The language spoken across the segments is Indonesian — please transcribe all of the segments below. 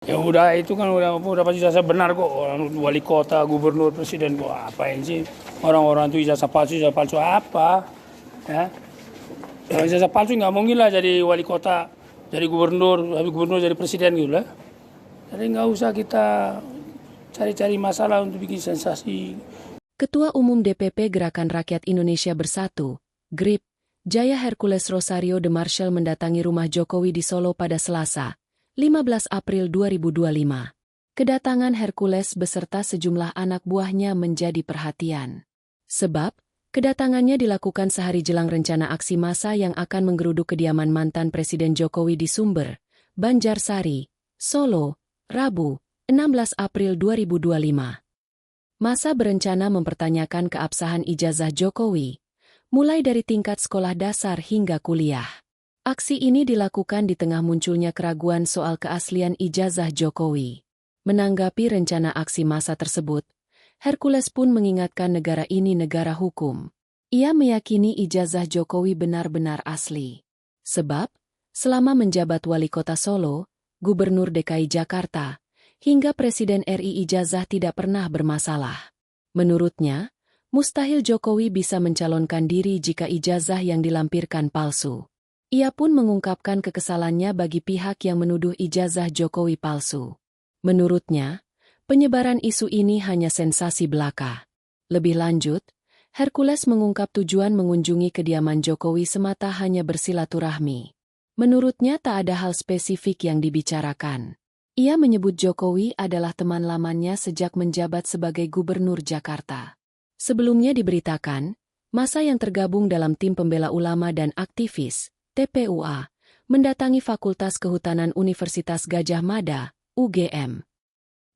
Ya udah itu kan udah pasti ijazah benar kok, orang wali kota, gubernur, presiden kok apain sih orang-orang itu ijazah palsu apa ya? Kalau ijazah palsu nggak mungkin lah jadi wali kota, jadi gubernur, habis gubernur jadi presiden gitu lah. Jadi nggak usah kita cari-cari masalah untuk bikin sensasi. Ketua Umum DPP Gerakan Rakyat Indonesia Bersatu, GRIP, Jaya Hercules Rosario de Marshall mendatangi rumah Jokowi di Solo pada Selasa, 15 April 2025. Kedatangan Hercules beserta sejumlah anak buahnya menjadi perhatian. Sebab, kedatangannya dilakukan sehari jelang rencana aksi massa yang akan menggeruduk kediaman mantan Presiden Jokowi di Sumber, Banjarsari, Solo, Rabu, 16 April 2025. Massa berencana mempertanyakan keabsahan ijazah Jokowi, mulai dari tingkat sekolah dasar hingga kuliah. Aksi ini dilakukan di tengah munculnya keraguan soal keaslian ijazah Jokowi. Menanggapi rencana aksi massa tersebut, Hercules pun mengingatkan negara ini negara hukum. Ia meyakini ijazah Jokowi benar-benar asli. Sebab, selama menjabat wali kota Solo, Gubernur DKI Jakarta, hingga Presiden RI ijazah tidak pernah bermasalah. Menurutnya, mustahil Jokowi bisa mencalonkan diri jika ijazah yang dilampirkan palsu. Ia pun mengungkapkan kekesalannya bagi pihak yang menuduh ijazah Jokowi palsu. Menurutnya, penyebaran isu ini hanya sensasi belaka. Lebih lanjut, Hercules mengungkap tujuan mengunjungi kediaman Jokowi semata hanya bersilaturahmi. Menurutnya tak ada hal spesifik yang dibicarakan. Ia menyebut Jokowi adalah teman lamanya sejak menjabat sebagai Gubernur Jakarta. Sebelumnya diberitakan, massa yang tergabung dalam tim pembela ulama dan aktivis, TPUA, mendatangi Fakultas Kehutanan Universitas Gadjah Mada, UGM.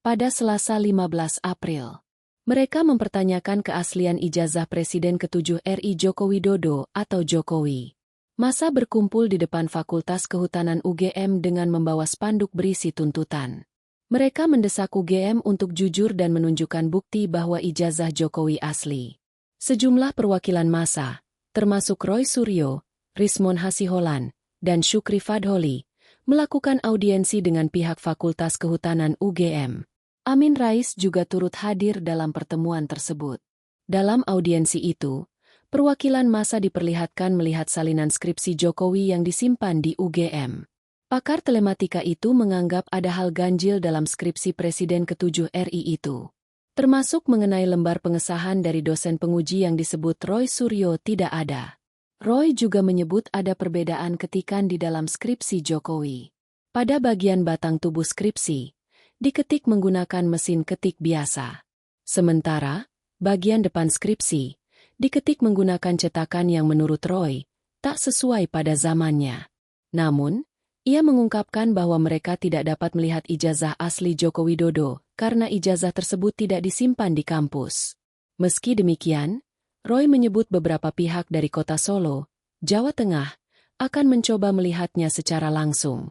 Pada Selasa 15 April, mereka mempertanyakan keaslian ijazah Presiden ke-7 RI Joko Widodo atau Jokowi. Massa berkumpul di depan Fakultas Kehutanan UGM dengan membawa spanduk berisi tuntutan. Mereka mendesak UGM untuk jujur dan menunjukkan bukti bahwa ijazah Jokowi asli. Sejumlah perwakilan massa, termasuk Roy Suryo, Rismon Hasiholan, dan Syukri Fadholi, melakukan audiensi dengan pihak Fakultas Kehutanan UGM. Amin Rais juga turut hadir dalam pertemuan tersebut. Dalam audiensi itu, perwakilan massa diperlihatkan melihat salinan skripsi Jokowi yang disimpan di UGM. Pakar telematika itu menganggap ada hal ganjil dalam skripsi Presiden ke-7 RI itu. Termasuk mengenai lembar pengesahan dari dosen penguji yang disebut Roy Suryo tidak ada. Roy juga menyebut ada perbedaan ketikan di dalam skripsi Jokowi. Pada bagian batang tubuh skripsi, diketik menggunakan mesin ketik biasa. Sementara, bagian depan skripsi, diketik menggunakan cetakan yang menurut Roy, tak sesuai pada zamannya. Namun, ia mengungkapkan bahwa mereka tidak dapat melihat ijazah asli Joko Widodo karena ijazah tersebut tidak disimpan di kampus. Meski demikian, Roy menyebut beberapa pihak dari kota Solo, Jawa Tengah, akan mencoba melihatnya secara langsung.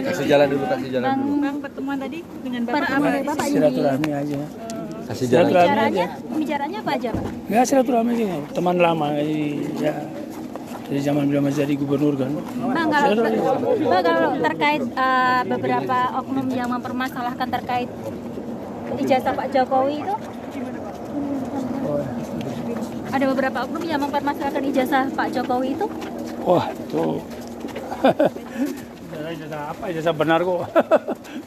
Kasih jalan dulu. Bang, pertemuan tadi dengan Bapak Silaturahmi aja. Kasih jalan. Bicaranya apa aja, Pak? Ya silaturahmi aja, teman lama ya. Dari zaman beliau masih jadi gubernur kan. Bang, kalau terkait beberapa oknum yang mempermasalahkan terkait ijazah Pak Jokowi itu, ada beberapa oknum yang mempermasalahkan ijazah Pak Jokowi itu? Wah, itu ijazah apa? Ijazah benar kok.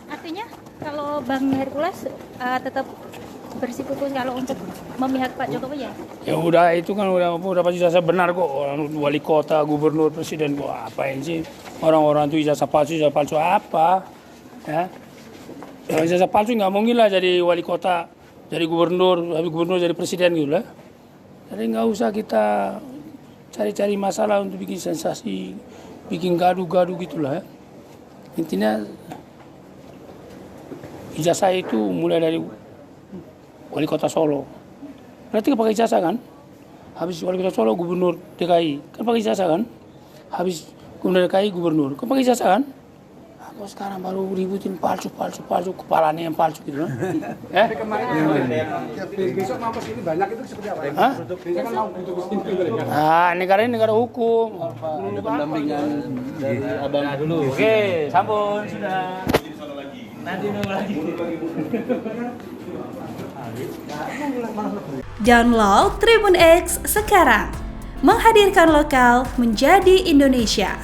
Artinya kalau Bang Hercules tetap bersikukuh kalau untuk memihak Pak Jokowi ya? Ya udah itu kan udah pasti ijazah benar kok, orang wali kota, gubernur, presiden kok apain sih orang-orang itu ijazah palsu apa ya? Kalau ijazah palsu nggak mungkin lah jadi wali kota, jadi gubernur, habis gubernur jadi presiden gitu lah. Jadi nggak usah kita cari-cari masalah untuk bikin sensasi, bikin gaduh-gaduh gitulah ya. Intinya ijazah itu mulai dari wali kota Solo. Berarti kan pakai ijazah kan? Habis wali kota Solo gubernur DKI, kan pakai ijazah kan? Habis gubernur DKI gubernur, kan pakai ijazah kan? Kok sekarang baru ributin palsu, kepalanya yang palsu gitu. Besok mampus ini banyak itu seperti apa? Hah? Saya kan mau butuh pintu gitu ya. Ah, negara ini negara hukum. Ada pendampingan dari abang dulu. Oke, sampun sudah. Nanti nunggu lagi. Download Tribun X sekarang. Menghadirkan lokal menjadi Indonesia.